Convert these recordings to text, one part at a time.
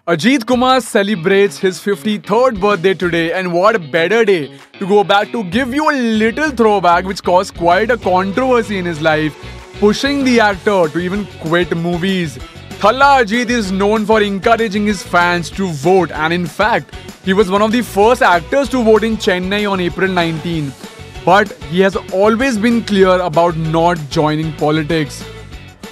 Ajit Kumar celebrates his 53rd birthday today, and what a better day to go back to give you a little throwback which caused quite a controversy in his life, pushing the actor to even quit movies. Thalla Ajit is known for encouraging his fans to vote, and in fact, he was one of the first actors to vote in Chennai on April 19. But he has always been clear about not joining politics.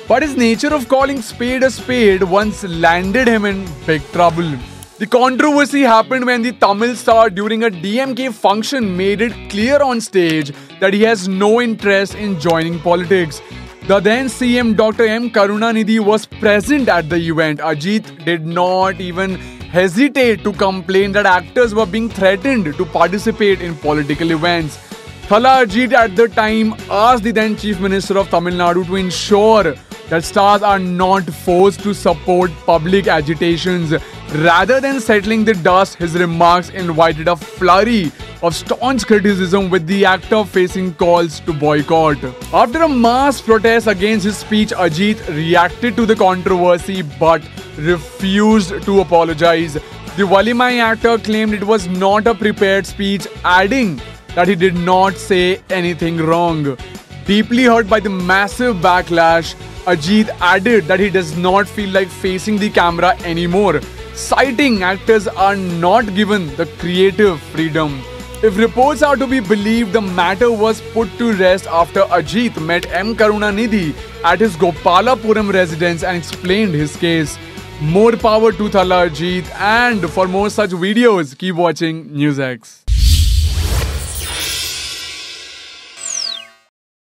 But his nature of calling spade a spade once landed him in big trouble. The controversy happened when the Tamil star during a DMK function made it clear on stage that he has no interest in joining politics. The then CM Dr. M. Karunanidhi was present at the event. Ajit did not even hesitate to complain that actors were being threatened to participate in political events. Thalla Ajit at the time asked the then Chief Minister of Tamil Nadu to ensure that stars are not forced to support public agitations. Rather than settling the dust, his remarks invited a flurry of staunch criticism, with the actor facing calls to boycott. After a mass protest against his speech, Ajit reacted to the controversy but refused to apologize. The Valimai actor claimed it was not a prepared speech, adding that he did not say anything wrong. Deeply hurt by the massive backlash, Ajit added that he does not feel like facing the camera anymore, citing actors are not given the creative freedom. If reports are to be believed, the matter was put to rest after Ajit met M. Karunanidhi at his Gopalapuram residence and explained his case. More power to Thalla Ajit, and for more such videos, keep watching NewsX.